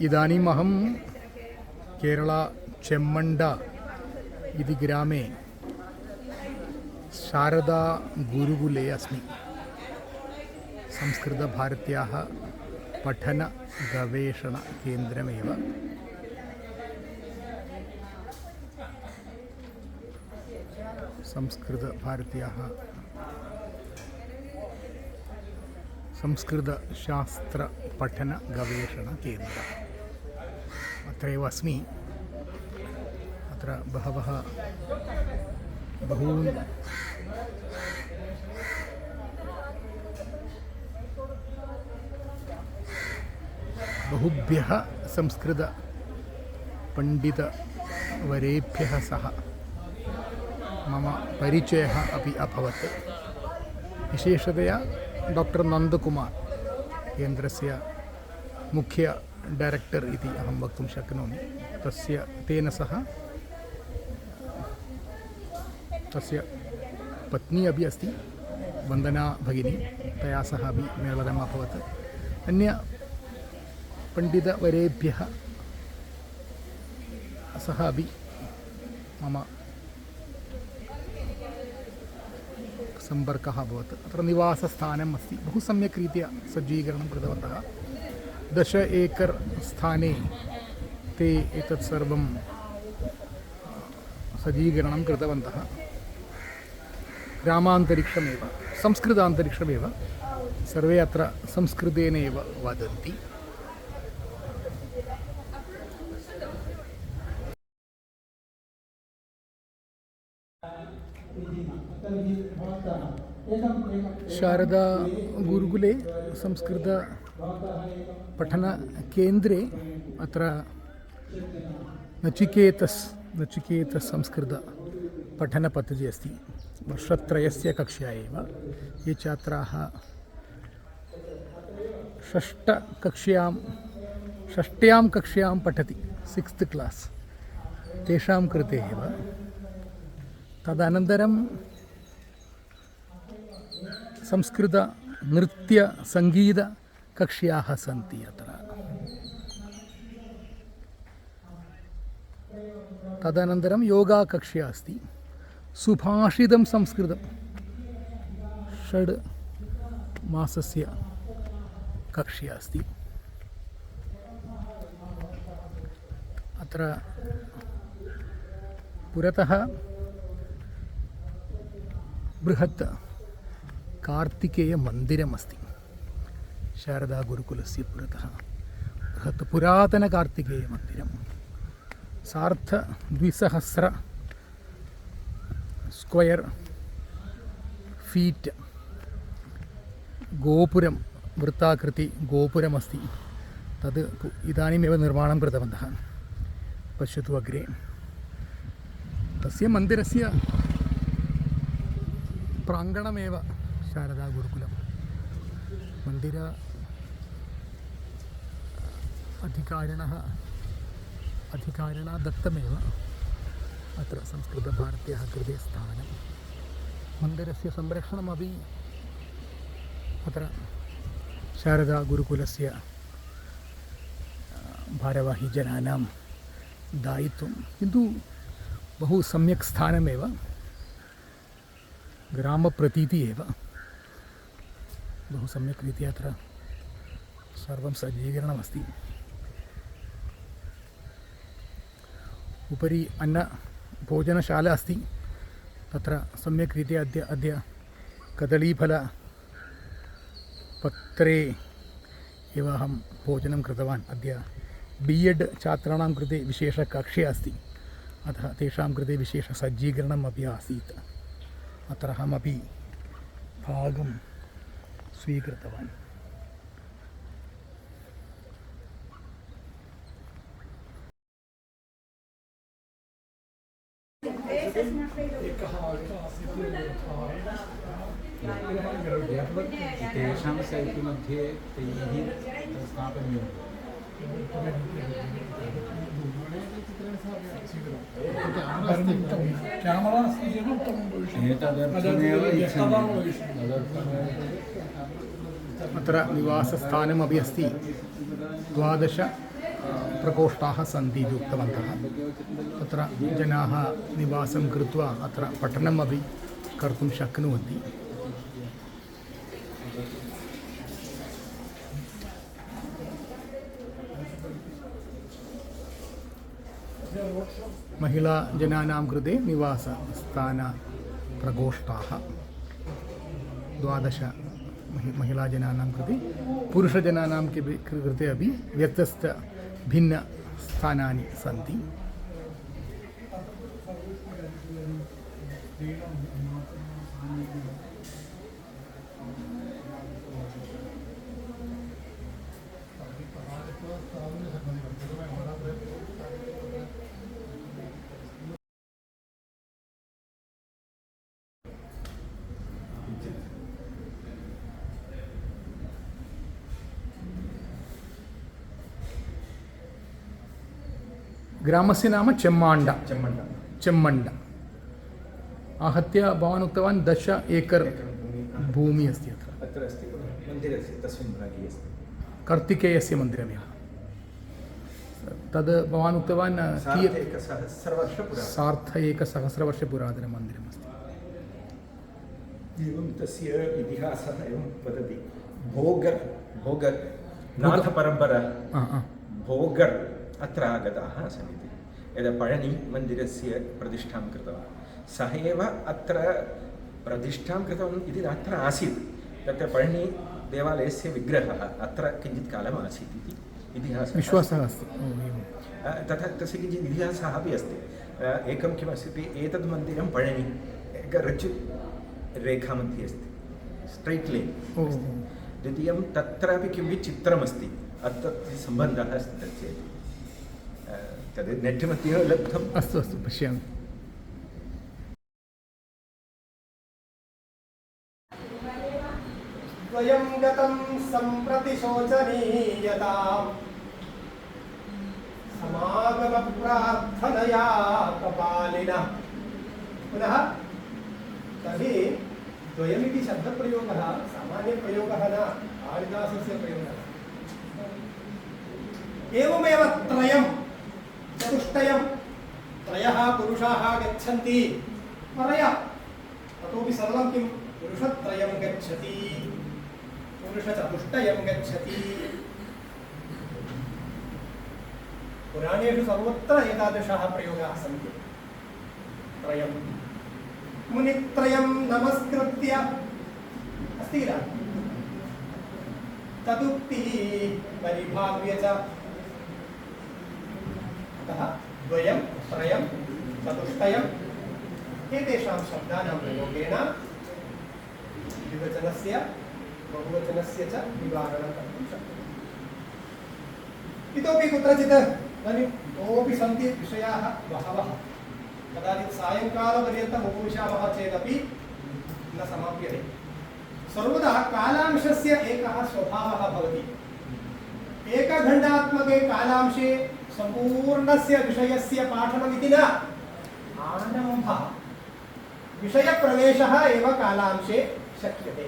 इदानीमहं केरला चेम्मण्डा इति ग्रामे शारदा गुरुकुले अस्मि। संस्कृतभारत्याः पठनगवेषणकेन्द्रमेव। संस्कृतभारत्याः संस्कृतशास्त्रपठनगवेषणकेन्द्रम् अत्रैव अस्मि। अत्र बहुभ्यः संस्कृतपण्डितवरेभ्यः सह मम परिचयः अपि अभवत्। विशेषतया डॉक्टर नन्दकुमार केन्द्रस्य मुख्य डायरेक्टर् इति अहं वक्तुं शक्नोमि। तेन सह तस्य पत्नी अपि अस्ति, वन्दना भगिनी, तया सह अपि मेलनम् अभवत्। अन्य पण्डितवरेभ्यः सह अपि मम सम्पर्कः अभवत्। अत्र निवासस्थानम् अस्ति, बहु सम्यक् रीत्या सज्जीकरणं कृतवन्तः। 10 एकर् स्थाने ते एतत् सर्वं सज्जीकरणं कृतवन्तः। ग्रामान्तरिक्षमेव, संस्कृतान्तरिक्षमेव, सर्वे अत्र संस्कृतेनैव वदन्ति। शारदा गुरुकुले संस्कृतपठनकेन्द्रे अत्र नचिकेतस् संस्कृतपठनपद्धतिः अस्ति। वर्षत्रयस्य कक्षा एव। ये छात्राः षष्ट्यां कक्ष्यां पठति, 6th क्लास्, तेषां कृते एव। तदनन्तरं संस्कृतनृत्यसङ्गीतकक्ष्याः सन्ति अत्र। तदनन्तरं योगाकक्ष्या अस्ति। सुभाषितं संस्कृतं 6 मासस्य कक्ष्या अस्ति। अत्र पुरतः बृहत् कार्तिकेयमन्दिरमस्ति। शारदा गुरुकुलस्य पुरतः बृहत् पुरातनकार्तिकेयमन्दिरं, 2,200 स्क्वयर् फीट् गोपुरं, वृत्ताकृति गोपुरमस्ति। तद् इदानीमेव निर्माणं कृतवन्तः। पश्यतु अग्रे। तस्य मन्दिरस्य प्राङ्गणमेव शारदा गुरुकुलं। मन्दिर अधिकारिणा दत्तमेव अत्र संस्कृतभारत्याः कृते स्थानं। मन्दिरस्य संरक्षणमपि अत्र शारदा गुरुकुलस्य भारवाहिजनानां दायित्वं। किन्तु बहु सम्यक् स्थानमेव, ग्रामप्रतीतिः एव। बहु सम्यक् रीत्या अत्र सर्वं सज्जीकरणमस्ति। उपरि अन्नभोजनशाला अस्ति। तत्र सम्यक् रीत्या अद्य कदलीफलपत्रे एव अहं भोजनं कृतवान्। अद्य B.Ed छात्राणां कृते विशेषकक्षा अस्ति, अतः तेषां कृते विशेषसज्जीकरणम् अपि आसीत्। अत्र अहमपि भागं स्वीकृतवान्। तेषां सैट् मध्ये तैः स्थापनीयम्। अत्र निवासस्थानमपि अस्ति। 12 प्रकोष्ठाः सन्ति इति उक्तवन्तः। तत्र जनाः निवासं कृत्वा अत्र पठनमपि कर्तुं शक्नुवन्ति। महिलाजनानां कृते निवासस्थानप्रकोष्ठाः 12 महिलाजनानां कृते, पुरुषजनानां कृते अपि व्यत्यस्तभिन्नस्थानानि सन्ति। ग्रामस्य नाम चेम्माण्ड। चेम्मण्ड। आहत्य भवान् उक्तवान् 10 एकर् भूमिः अस्ति अत्र। अत्र अस्ति मन्दिरस्य तस्मिन् भागे अस्ति कार्तिकेयस्य मन्दिरमेव। तद् भवान् उक्तवान् कियत्? सार्ध 1,000 मन्दिरमस्ति। एवं तस्य इतिहासः एवं वदति। भोगर् नाथपरम्परा भोगर् अत्र आगताः आसन् इति। यदा पळनिमन्दिरस्य प्रतिष्ठां कृतवान् सः एव अत्र प्रतिष्ठां कृतवान् इति अत्र आसीत्। तत्र पळनिदेवालयस्य विग्रहः अत्र किञ्चित् कालम् आसीत् इति इतिहासः विश्वासः अस्ति। तथा तस्य किञ्चित् इतिहासः अपि अस्ति। एकं किमस्ति, एतद् मन्दिरं पळनि ऋजुरेखामध्ये अस्ति, स्ट्रैट् लेन्। द्वितीयं तत्रापि किञ्चित् चित्रमस्ति, अत्र सम्बन्धः अस्ति तस्य। तद् नेट् मध्ये लब्धम्। अस्तु अस्तु, पश्यामि। स्वयं गतं सम्प्रति शोचनीयताम् समागमप्रार्थनया कपालिनः। पुनः तर्हि द्वयमिति शब्दप्रयोगः सामान्यप्रयोगः न, कालिदासस्य प्रयोगः। एवमेव त्रयं चतुष्टयं, त्रयः पुरुषाः गच्छन्ति परया। ततोपि सरलं किं, पुरुषत्रयं गच्छति, पुरुषचतुष्टयं गच्छति। पुराणेषु सर्वत्र एतादृशाः प्रयोगाः सन्ति। त्रयं मुनित्रयं नमस्कृत्य अस्ति किल, तदुक्तिः परिभाव्य च। अतः द्वयं त्रयं चतुष्टयम् एतेषां शब्दानां प्रयोगेन द्विवचनस्य बहुवचनस्य च निवारणं कर्तुं शक्यते। इतोपि कुत्रचित् इतोपि सन्ति विषयाः बहवः। कदाचित् सायङ्कालपर्यन्तम् उपविशामः चेदपि न समाप्यते। सर्वदा कालांशस्य एकः स्वभावः भवति। एकघण्टात्मके कालांशे सम्पूर्णस्य विषयस्य पाठनमिति न, आरम्भः विषयप्रवेशः एव कालांशे शक्यते।